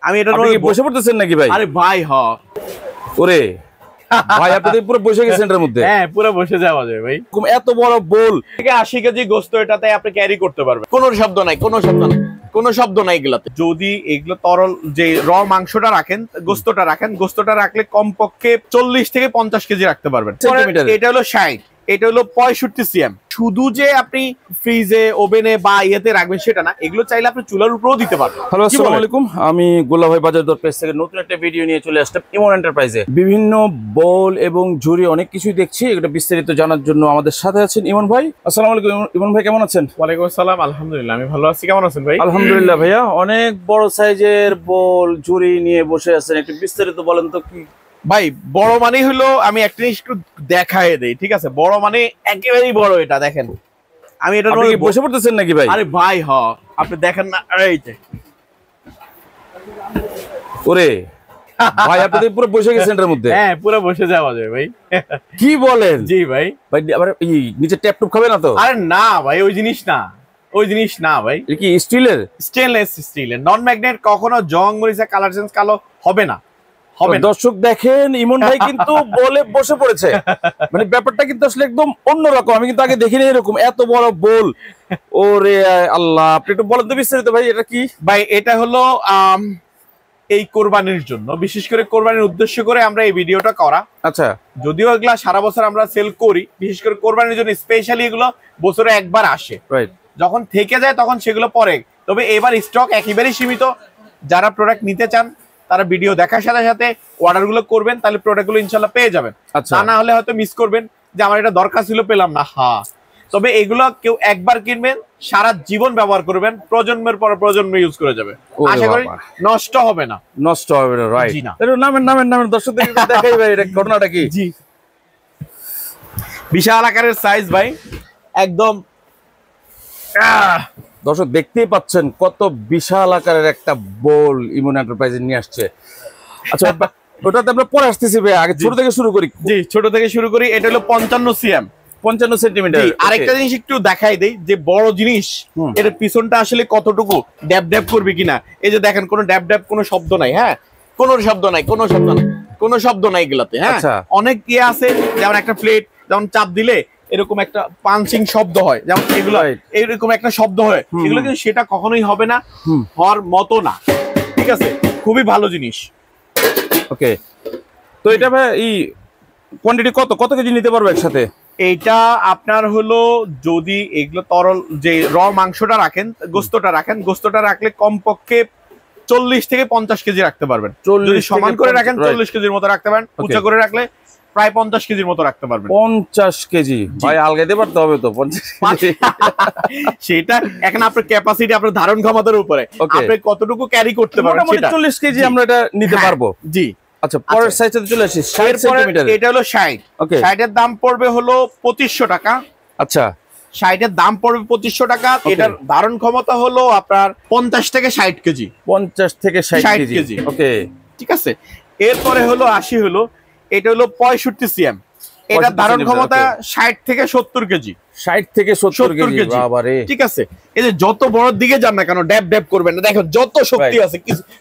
আমি এটা বসে পড়তেছেন নাকি ভাই? আরে ভাই ওরে ভাই আপনি পুরো বসে গেছেন এর মধ্যে। হ্যাঁ পুরো বসে যাওয়া যায় ভাই। এত বড় বোল থেকে 80 কেজি গোস্ত এটাতে আপনি ক্যারি করতে পারবেন। কোনো শব্দ নাই, কোনো শব্দ নাই, কোনো শব্দ নাই এগুলাতে। যদি এগুলো তরল যে মাংসটা রাখেন, গোস্তটা রাখেন, গোস্তটা রাখলে কমপক্ষে 40 থেকে 50 কেজি রাখতে পারবেন। এটা হলো 60, এটা হলো 65 সিএম। শুধু যে আপনি ফ্রিজে ওভেনে বা ইয়েতে রাখবেন সেটা না, এগুলো চাইলে আপনি চুলার উপরেও দিতে পারবেন। হ্যালো আসসালামু আলাইকুম, আমি গোল্লা ভাই বাজার দর পেজ থেকে নতুন একটা ভিডিও নিয়ে চলে আসলাম ইমন এন্টারপ্রাইজে। বিভিন্ন বোল এবং ঝুড়ি অনেক কিছুই দেখছি, এটা বিস্তারিত জানার জন্য আমাদের সাথে আছেন ইমন ভাই। আসসালামু আলাইকুম ইমন ভাই, কেমন আছেন? ওয়ালাইকুম আসসালাম, আলহামদুলিল্লাহ আমি ভালো আছি। কেমন আছেন ভাই? আলহামদুলিল্লাহ ভাইয়া, অনেক বড় সাইজের বোল ঝুড়ি নিয়ে বসে আছেন, একটু বিস্তারিত বলেন তো। কি ভাই বড় মানে হলো, আমি একটা জিনিস একটু দেখায় দেই, ঠিক আছে? বড় মানে একেবারেই বড়, এটা দেখেন। আমি এটা বসে পড়তেছেন নাকি ভাই? আরে ভাই আপনি দেখেন না, এই যে ওরে ভাই আপনি পুরো বসে গেছেন এর মধ্যে। হ্যাঁ পুরো বসে যাওয়া যায় ভাই। কি বলেন? জি ভাই। ভাই আবার এই নিচে ট্যাপ টুপ খাবে না তো? আরে না ভাই, ওই জিনিস না, ওই জিনিস না ভাই। এটা কি স্টিলের? স্টেনলেস স্টিলের, নন ম্যাগনেট। কখনো জং মরিচা কালার চেঞ্জ কালো হবে না, হবে না। দর্শক দেখেন ইমন ভাই কিন্তু বলে বসে পড়েছে, মানে ব্যাপারটা কিন্তু আসলে একদম অন্যরকম। আমি কিন্তু আগে দেখিনি এরকম এত বড় বোল। ওরে আল্লাহ, আপনি একটু বলেন তো বিস্তারিত ভাই, এটা কি? ভাই এটা হলো এই কোরবানির জন্য, বিশেষ করে কোরবানির উদ্দেশ্য করে আমরা এই ভিডিওটা করা। আচ্ছা, যদিও এগুলা সারা বছর আমরা সেল করি, বিশেষ করে কোরবানির জন্য স্পেশালি এগুলো বছরে একবার আসে। রাইট। যখন থেকে যায় তখন সেগুলো পরে, তবে এবার স্টক একেবারেই সীমিত। যারা প্রোডাক্ট নিতে চান তারা ভিডিও দেখার সাথে সাথে অর্ডার গুলো করবেন, তাহলে প্রোডাক্ট গুলো ইনশাল্লাহ পেয়ে যাবেন। আচ্ছা, তা না হলে হয়তো মিস করবেন যে আমার এটা দরকার ছিল পেলাম না। তবে এগুলো কেউ একবার কিনবেন, সারা জীবন ব্যবহার করবেন, প্রজন্মের পর প্রজন্ম ইউজ করে যাবে। আশা করি নষ্ট হবে না। নষ্ট হবে না, রাইট। নামেন দর্শকদের দেখাই ভাই, এটা ঘটনাটা কি? জি, বিশাল আকারের সাইজ ভাই, একদম। দর্শক দেখতেই পাচ্ছেন কত বিশাল আকারের একটা বোল ইমন এন্টারপ্রাইজে নিয়ে আসছে। আচ্ছা ওটাতে আমরা পরে আসতেছি ভাই, আগে ছোট থেকে শুরু করি। জি, ছোট থেকে শুরু করি। এটা হলো 55 সিএম, 55 সেন্টিমিটার। আরেকটা জিনিস একটু দেখাই দেই, যে বড় জিনিস এর পিছনটা আসলে কতটুকু ড্যাব ড্যাব করবে কিনা। এই যে দেখেন, কোনো ড্যাব ড্যাব কোনো শব্দ নাই। হ্যাঁ, কোনো শব্দ নাই, কোনো শব্দ নাই, কোনো শব্দ নাই এগুলাতে। হ্যাঁ, অনেক ইয়ে আছে, যেমন একটা প্লেট যেমন চাপ দিলে এরকম একটা পাঞ্চিং শব্দ হয়, যেমন এগুলো এরকম একটা শব্দ হয়, এগুলো কিন্তু সেটা কখনোই হবে না, হওয়ার মতো না। ঠিক আছে, খুবই ভালো জিনিস। ওকে, তো এটা ভাই এই কোয়ান্টিটি কত কেজি নিতে পারবে একসাথে? এইটা আপনার হলো, যদি এগুলো তরল যে মাংসটা রাখেন, গোস্তটা রাখেন, গোস্তটা রাখলে কমপক্ষে 40 থেকে 50 কেজি রাখতে পারবেন। যদি সমান করে রাখেন 40 কেজির মতো রাখতে পারেন, উঁচা করে রাখলে প্রায় 50 কেজির মতো রাখতে পারবেন। 50 কেজি ভাই আলগাইতে পারতে হবে তো 50 কেজি। সেটা এখন আপনার ক্যাপাসিটি, আপনার ধারণ ক্ষমতার উপরে, আপনি কতটুকু ক্যারি করতে পারবেন। মোটামুটি 40 কেজি আমরা এটা নিতে পারবো। জি। আচ্ছা, পরের সাইজে চলে আসি। 60 সেন্টিমিটার। এটা হলো 60। ওকে, 60 এর দাম পড়বে হলো 2500 টাকা। আচ্ছা, 60 এর দাম পড়বে 2500 টাকা। এটার ধারণ ক্ষমতা হলো আপনার 50 থেকে 60 কেজি। 50 থেকে 60 কেজি। ওকে, ঠিক আছে। এরপরে হলো 80 হলো, এটা হলো 65 সিএম। এটার ধারণ ক্ষমতা 60 থেকে 70 কেজি। 60 থেকে 70 কেজি, বাবারে। ঠিক আছে, এই যে যত বড় দিকে যান না কেন, ড্যাব ড্যাব করবেন না, দেখো যত শক্তি আছে,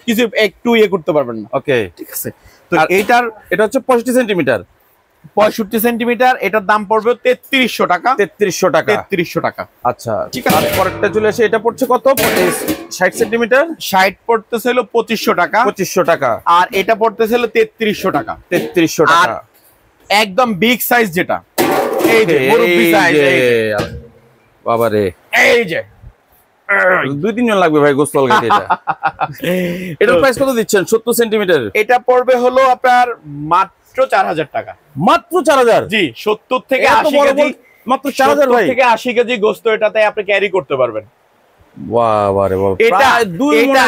কিছু একটু ইয়ে করতে পারবেন না। ওকে, ঠিক আছে। তো এটা হচ্ছে 65 সেন্টিমিটার। 65 সেন্টিমিটার। এটার দাম পড়বে 3300 টাকা। 3300 টাকা। 3300 টাকা। আচ্ছা, ঠিক আছে। পরেরটা চলে আসে, এটা পড়ছে কত? 60 সেন্টিমিটার। 60 পড়তেছিল 2500 টাকা। 2500 টাকা। আর এটা পড়তেছিল 3300 টাকা। 3300 টাকা। একদম বিগ সাইজ যেটা, এই যে মুরব্বি সাইজ, বাবারে, এই যে 2-3 জন লাগবে ভাই গোস্ত আলগাইতে। এটা এটার প্রাইস কত দিচ্ছেন? 70 সেন্টিমিটার। এটা পড়বে হলো আপনার মাত্র 4000 টাকা। মাত্র 4000? জি, 70 থেকে 80 কেজি, মাত্র 4000 ভাই। 70 থেকে 80 কেজি গোস্ত এটাতে আপনি ক্যারি করতে পারবেন। বাবারে বাবা, এটা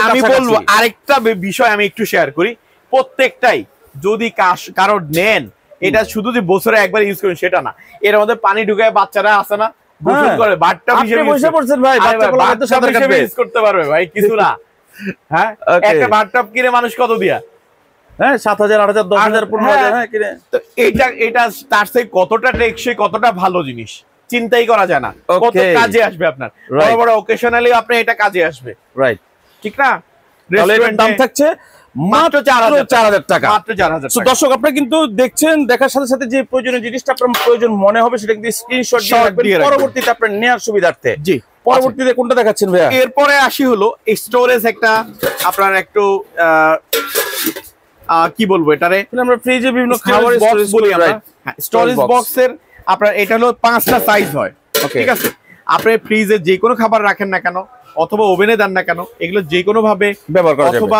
আমি বলবো আরেকটা বিষয় আমি একটু শেয়ার করি। প্রত্যেকটাই যদি কারো নেন, এটা শুধু যে বছরে একবার ইউজ করেন সেটা না, এর মধ্যে পানি ঢুকায় বাচ্চারা আছে না, গোসল করে, বাথটাব হিসেবে বসে পড়ছেন ভাই, বাথটাব হিসেবে ইউজ করতে পারবে ভাই, কিছু না। হ্যাঁ, একটা বাথটাব কিনে মানুষ কত দিয়া? হ্যাঁ, 7000, 8000, 10000, 15000। হ্যাঁ, কিনে। তো এটা তার থেকে কতটা টেকসই, কতটা ভালো জিনিস চিন্তাই করা যায় না। কত কাজে আসবে আপনার, বড় বড় অকেশনালি আপনি এটা কাজে আসবে। রাইট, ঠিক না? তাহলে এটার দাম থাকছে মাত্র 4000 টাকা। মাত্র 4000 টাকা। দর্শক আপনারা কিন্তু দেখছেন, দেখার সাথে সাথে যে প্রয়োজনীয় জিনিসটা আপনার প্রয়োজন মনে হবে সেটা কিন্তু স্ক্রিনশট দিয়ে রাখবেন, পরবর্তীতে আপনার নেয়ার সুবিধার্থে। জি, পরবর্তীতে কোনটা দেখাচ্ছেন ভাইয়া? এরপরে আসি হলো স্টোরেজ, একটা আপনার একটু কি বলবো এটারে, আমরা ফ্রিজে বিভিন্ন খাবার বক্স বলি আমরা। স্টোরেজ বক্সের আপনার এটা হলো 5টা সাইজ হয়, ঠিক আছে? আপনি ফ্রিজে যে কোনো খাবার রাখেন না কেন অথবা ওভেনে দেন না কেন, এগুলো যে কোনো ভাবে ব্যবহার করা যাবে। অথবা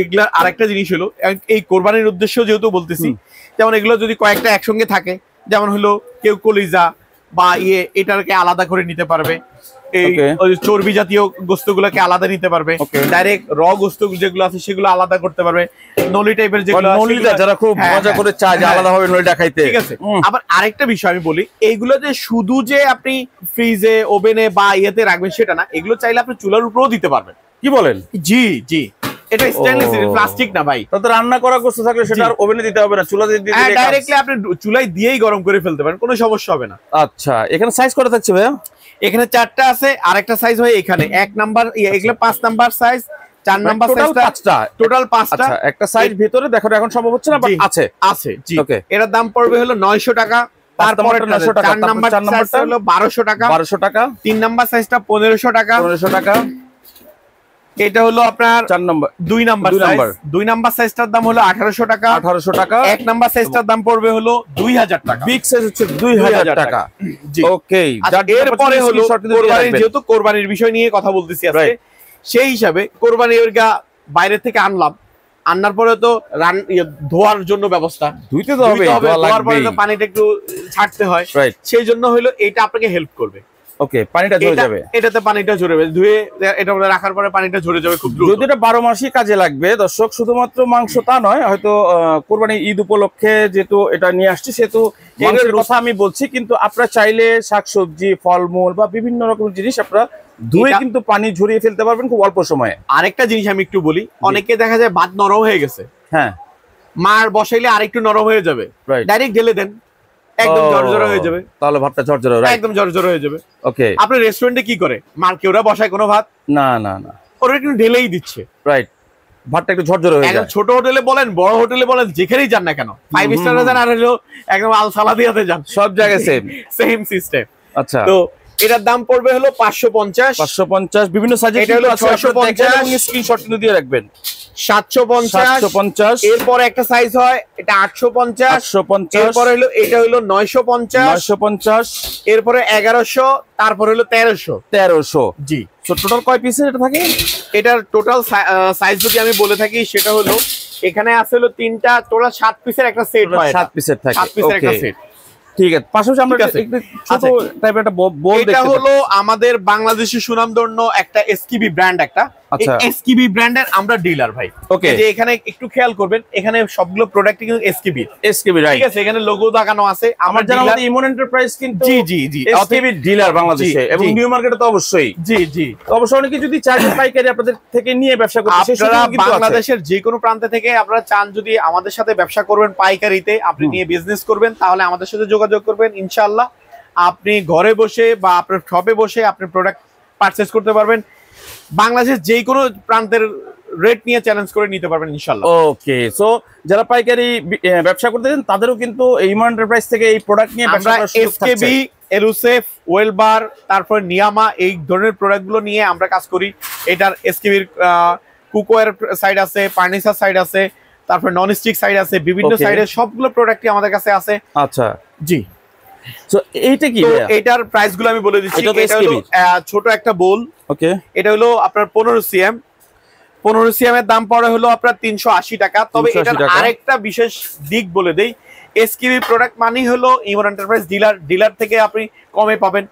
এগুলা আরেকটা জিনিস হলো, এই কোরবানির উদ্দেশ্য যেহেতু বলতেছি, যেমন এগুলো যদি কয়েকটা একসঙ্গে থাকে, যেমন হলো কেউ কলিজা বা এটাকে আলাদা করে নিতে পারবে, এই চর্বি জাতীয় গোস্তগুলোকে আলাদা নিতে পারবে, ডাইরেক্ট র গোস্ত যেগুলো আছে সেগুলো আলাদা করতে পারবে, নলি টাইপের যেগুলো যারা খুব মজা করে চায় যে আলাদা ভাবে নলিটা খাইতে, ঠিক আছে? আবার আরেকটা বিষয় আমি বলি, এইগুলো যে শুধু যে আপনি ফ্রিজে ওভেনে বা ইয়েতে রাখবেন সেটা না, এগুলো চাইলে আপনি চুলার উপরেও দিতে পারবেন। কি বলেন? জি জি, এটা স্টেনলেস স্টিল, প্লাস্টিক না ভাই। তাতে রান্না করা গোস্ত থাকলে সেটা আর ওভেনে দিতে হবে না, চুলাতে দিয়ে দিলে ডাইরেক্টলি আপনি চুলায় দিয়েই গরম করে ফেলতে পারেন, কোনো সমস্যা হবে না। আচ্ছা, এখানে সাইজ কত থাকছে ভাইয়া? এখানে 4টা আছে, আরেকটা সাইজ হয় এখানে 1 নাম্বার, এগুলো 5 নাম্বার সাইজ, 4 নাম্বার সাইজটা 5টা, টোটাল 5টা। আচ্ছা, একটা সাইজ ভিতরে দেখো এখন সম্ভব হচ্ছে না, বাট আছে আছে। জি, এটার দাম পড়বে হলো 900 টাকা। তারপরে 900 টাকা, 4 নাম্বারটা হলো 1200 টাকা, 1200 টাকা। 3 নাম্বার সাইজটা 1500 টাকা, 1500 টাকা। এটা হলো আপনার 4 নাম্বার, 2 নাম্বার সাইজটার দাম হলো 1800 টাকা, 1800 টাকা। 1 নাম্বার সাইজটার দাম পড়বে হলো 2000 টাকা, বিগ সাইজ হচ্ছে 2000 টাকা। জি, ওকে। এরপরে হলো কোরবানি, যেহেতু কোরবানির বিষয় নিয়ে কথা বলতেছি আজকে, সেই হিসাবে কোরবানি ওইটা বাইরে থেকে আনার পরে তো ধোয়ার জন্য ব্যবস্থা, ধুইতে তো হবে, ধোয়ার পরে তো পানিটা একটু ছাড়তে হয়, সেই জন্য হলো এটা আপনাকে হেল্প করবে। ওকে, পানিটা ঝরে যাবে, এটাতে পানিটা ঝরে যাবে, ধুয়ে এটা রাখার পরে পানিটা ঝরে যাবে খুব দ্রুত। যদি এটা 12 মাসই কাজে লাগবে দর্শক, শুধুমাত্র মাংস তা নয়, হয়তো কোরবানি ঈদ উপলক্ষে যেহেতু এটা নিয়ে আসছি সেহেতু মাংসের কথা আমি বলছি, কিন্তু আপনারা চাইলে শাকসবজি, ফলমূল বা বিভিন্ন রকম জিনিস আপনারা ধুয়ে কিন্তু পানি ঝরিয়ে ফেলতে পারবেন খুব অল্প সময়ে। আরেকটা জিনিস আমি একটু বলি, অনেকে দেখা যায় ভাত নরম হয়ে গেছে, হ্যাঁ, মার বসাইলে আরেকটু নরম হয়ে যাবে, ডাইরেক্ট ঢেলে দেন, একদম ঝরঝরে হয়ে যাবে, তাহলে ভাতটা ঝরঝরে, একদম ঝরঝরে হয়ে যাবে। ওকে। আপনি রেস্টুরেন্টে কি করে, মার্কে ওরা বসায় কোনো ভাত না না না, ওরা একটু ঢেলেই দিচ্ছে, রাইট, ভাতটা একটু ঝরঝরে হয়ে যায়। ছোট হোটেলে বলেন, বড় হোটেলে বলেন, যেখানেই যান না কেন, 5 স্টারে যান আর হলো একদম আল সালাদিয়াতে যান, সব জায়গায় সেম সিস্টেম। আচ্ছা, তো এটার দাম পড়বে হলো 550 বিভিন্ন সাইজে, এটা হলো 650, স্ক্রিনশট দিয়ে রাখবেন, 750, এরপরে একটা সাইজ হয় এটা 850, এরপরে হলো এটা হলো 950, এরপরে 1100, তারপরে হলো 1300। জি, টোটাল কয় পিসের এটা থাকে? এটার টোটাল সাইজ যদি আমি বলে থাকি সেটা হলো, এখানে আছে হলো 3টা, টোটাল 7 পিসের একটা সেট হয়, 7 পিসের থাকে, 7 পিসের একটা সেট। ঠিক আছে, পাশাপাশি আমরা ছোট টাইপের একটা বল দেখতে পাচ্ছি। এটা হলো আমাদের বাংলাদেশের সুনামধন্য একটা এসকিবি ব্র্যান্ড, একটা এসকিবি ব্র্যান্ডের আমরা ডিলার ভাই। ওকে, যে এখানে একটু খেয়াল করবেন, এখানে সবগুলো প্রোডাক্ট কিন্তু এসকিবি, রাইট, ঠিক আছে? এখানে লোগো লাগানো আছে, আমার জানা মতে ইমন এন্টারপ্রাইজ কিন্তু জি জি জি এসকিবি ডিলার বাংলাদেশে, এবং নিউ মার্কেটে তো অবশ্যই। জি জি, অবশ্যই অনেকে যদি চায় পাইকারি আপনাদের থেকে নিয়ে ব্যবসা করতে, আপনারা বাংলাদেশের যে কোনো প্রান্ত থেকে আপনারা চান যদি আমাদের সাথে ব্যবসা করবেন পাইকারিতে, আপনি নিয়ে বিজনেস করবেন, তাহলে আমাদের সাথে যোগাযোগ করবেন, ইনশাআল্লাহ আপনি ঘরে বসে বা আপনার শপে বসে আপনি প্রোডাক্ট পারচেজ করতে পারবেন, বাংলাদেশের যে কোনো প্রান্তের রেট নিয়ে চ্যালেঞ্জ করে নিতে পারবেন ইনশাআল্লাহ। ওকে, সো যারা পাইকারি ব্যবসা করতে চান তাদেরও কিন্তু ইমন এন্টারপ্রাইজ থেকে এই প্রোডাক্ট নিয়ে ব্যবসা করার সুযোগ থাকছে। এসকেবি, এলুসেফ, ওয়েলবার, তারপর নিয়ামা, এই ধরনের প্রোডাক্টগুলো নিয়ে আমরা কাজ করি। এটার এসকেবির কুকওয়্যার সাইড আছে, ফার্নিচার সাইড আছে, তারপর ননস্টিক সাইড আছে, বিভিন্ন সাইডের সবগুলো প্রোডাক্টই আমাদের কাছে আছে। আচ্ছা, জি। সো এইটা কি, এটার প্রাইস গুলো আমি বলে দিচ্ছি। এটা হলো ছোট একটা বোল, ওকে, এটা হলো আপনার 15 সিএম, 15 সিএম এর দাম পড়ে হলো আপনার 380 টাকা। তবে এটার আরেকটা বিশেষ দিক বলে দেই, এসকিবি প্রোডাক্ট মানেই হলো ইমন এন্টারপ্রাইজ ডিলার থেকে আপনি কমে পাবেন,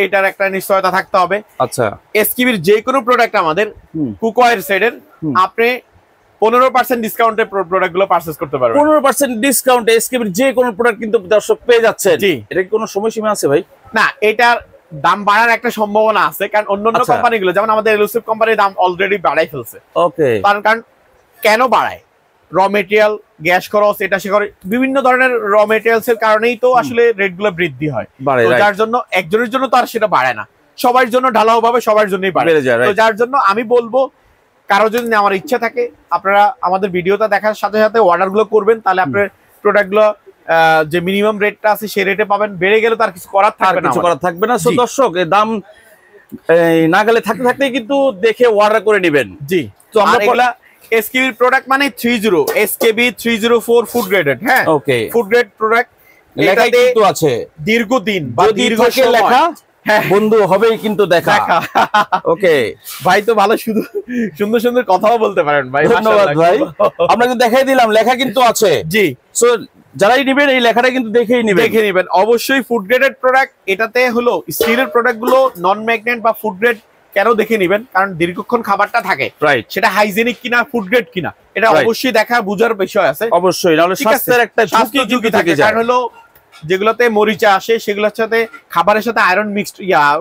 এটার একটা নিশ্চয়তা থাকতে হবে। আচ্ছা, এসকিবির যে কোনো প্রোডাক্ট আমাদের কুকওয়্যার সাইডের আপনি 15% ডিসকাউন্টে প্রোডাক্টগুলো পারচেজ করতে পারবেন। 15% ডিসকাউন্টে এসকেবির যে কোনো প্রোডাক্ট কিন্তু দর্শক পেয়ে যাচ্ছে। জি, এটা কি কোনো সময়সীমা আছে ভাই? না, এটার দাম বাড়ার একটা সম্ভাবনা আছে, কারণ অন্যান্য কোম্পানিগুলো যেমন আমাদের এলুসিভ কোম্পানির দাম অলরেডি বাড়াই ফেলছে। ওকে, কারণ কেন বাড়ায়? র মেটেরিয়াল, গ্যাস খরচ, এটা সে করে বিভিন্ন ধরনের র মেটেরিয়ালস এর কারণেই তো আসলে রেটগুলো বৃদ্ধি হয়। যার জন্য একজনের জন্য তো আর সেটা বাড়ে না, সবার জন্য ঢালাও ভাবে সবার জন্যই বাড়ে। তো যার জন্য আমি বলবো কারো যদি নেওয়ার ইচ্ছা থাকে আপনারা আমাদের ভিডিওটা দেখার সাথে সাথে অর্ডারগুলো করবেন, তাহলে আপনার প্রোডাক্টগুলো যে মিনিমাম রেটটা আছে সেই রেটে পাবেন। বেড়ে গেলে তার কিছু করার থাকবে না। সো দর্শক এই দাম না গেলে থাকতে থাকতে কিন্তু দেখে অর্ডার করে নেবেন। জি, তো আমরা এসকেবি প্রোডাক্ট মানে 30 এসকেবি 304 ফুড গ্রেডেড। হ্যাঁ, ওকে, ফুড গ্রেড প্রোডাক্ট। লেখা কিন্তু আছে দীর্ঘদিন বা দীর্ঘ লেখা, বন্ধু হবেই কিন্তু দেখা। ওকে ভাই, তো ভালো শুধু সুন্দর সুন্দর কথাও বলতে পারেন ভাই, ধন্যবাদ ভাই। আমরা কিন্তু দেখাই দিলাম, লেখা কিন্তু আছে। জি, সো যারাই নেবেন এই লেখাটা কিন্তু দেখে নেবেন অবশ্যই। ফুড গ্রেডেড প্রোডাক্ট, এটাতে হলো স্টিলের প্রোডাক্ট গুলো নন ম্যাগনেট বা ফুড গ্রেড কেন দেখে নেবেন, কারণ দীর্ঘক্ষণ খাবারটা থাকে, রাইট, সেটা হাইজেনিক কিনা ফুড গ্রেড কিনা এটা অবশ্যই দেখা বুঝার বিষয় আছে। অবশ্যই, নাহলে স্বাস্থ্যের একটা ঝুঁকি থাকে। কারণ হলো যেগুলোতে মরিচা আসে সেগুলোর সাথে খাবারের সাথে আয়রন মিক্সড,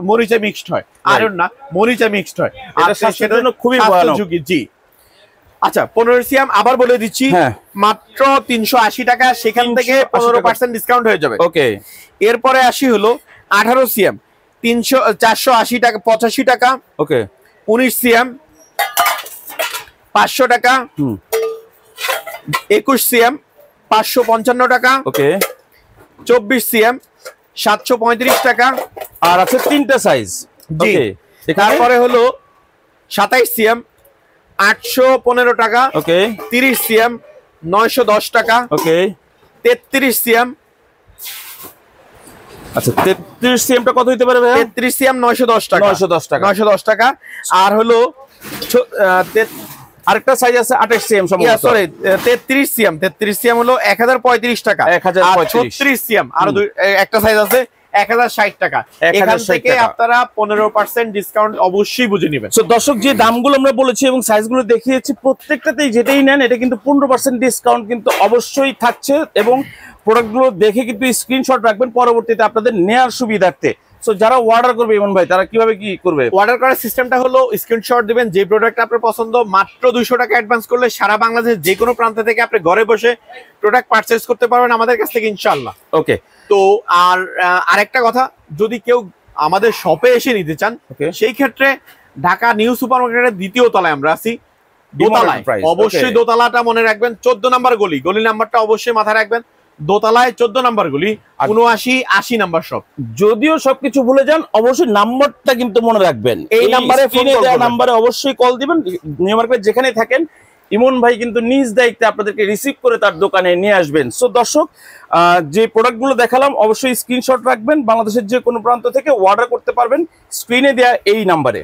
মরিচা মিক্সড হয়, আয়রন না মরিচা মিক্সড হয়, আর সেটার জন্য খুবই ভয়ানক ঝুঁকি। জি, আচ্ছা, 15 সিএম আবার বলে দিচ্ছি, মাত্র 380 টাকা, সেখান থেকে 15% ডিসকাউন্ট হয়ে যাবে। ওকে, এরপরে আসি হলো 18 সিএম 480 টাকা, 85 টাকা। ওকে, 19 সিএম 500 টাকা। 21 সিএম 555 টাকা। ওকে, 24 সিএম 735 টাকা। আর আছে 3টা সাইজ। ওকে, তারপরে হলো 27 সিএম 815 টাকা। ওকে, 30 সিএম 910 টাকা। ওকে, 33 সিএম, আচ্ছা 33 সিএমটা কত হতে পারে ভাই? 33 সিএম 910 টাকা। 910 টাকা। আর হলো আরেকটা সাইজ আছে 28 সিএম সম্ভবত, সরি 33 সিএম। 33 সিএম হলো 1035 টাকা। 36 সিএম আর একটা সাইজ আছে 1060 টাকা। এখান থেকে আপনারা 15% ডিসকাউন্ট অবশ্যই বুঝে নেবেন। সো দর্শক, যে দামগুলো আমরা বলেছি এবং সাইজগুলো দেখিয়েছি, প্রত্যেকটাতেই যেটাই নেন এটা কিন্তু 15% ডিসকাউন্ট কিন্তু অবশ্যই থাকছে। এবং প্রোডাক্টগুলো দেখে কিন্তু স্ক্রিনশট রাখবেন পরবর্তীতে আপনাদের নেয়ার সুবিধার্থে। সো যারা অর্ডার করবে ইমন ভাই, তারা কিভাবে কি করবে? অর্ডার করার সিস্টেমটা হলো স্ক্রিনশট দিবেন যে প্রোডাক্ট আপনার পছন্দ, মাত্র 200 টাকা অ্যাডভান্স করলে সারা বাংলাদেশ যে কোনো প্রান্ত থেকে আপনি ঘরে বসে প্রোডাক্ট পারচেজ করতে পারবেন আমাদের কাছ থেকে ইনশাআল্লাহ। ওকে, তো আর আরেকটা কথা, যদি কেউ আমাদের শপে এসে নিতে চান সেই ক্ষেত্রে ঢাকা নিউ সুপার মার্কেটের 2য় তলায় আমরা আছি, দোতলায়। অবশ্যই দোতলাটা মনে রাখবেন, 14 নাম্বার গলি নাম্বারটা অবশ্যই মাথায় রাখবেন। দোতলায় 14 নাম্বার গলি, 79-80 নাম্বার শপ। যদিও সবকিছু ভুলে যান, অবশ্যই নাম্বারটা কিন্তু মনে রাখবেন। এই নাম্বারে অবশ্যই কল দিবেন। নিউ মার্কেট যেখানে থাকেন, ইমন ভাই কিন্তু নিজ দায়িত্বে আপনাদেরকে রিসিভ করে তার দোকানে নিয়ে আসবেন। সো দর্শক, যে প্রোডাক্টগুলো দেখালাম অবশ্যই স্ক্রিনশট রাখবেন। বাংলাদেশের যে কোনো প্রান্ত থেকে অর্ডার করতে পারবেন স্ক্রিনে দেয়া এই নাম্বারে।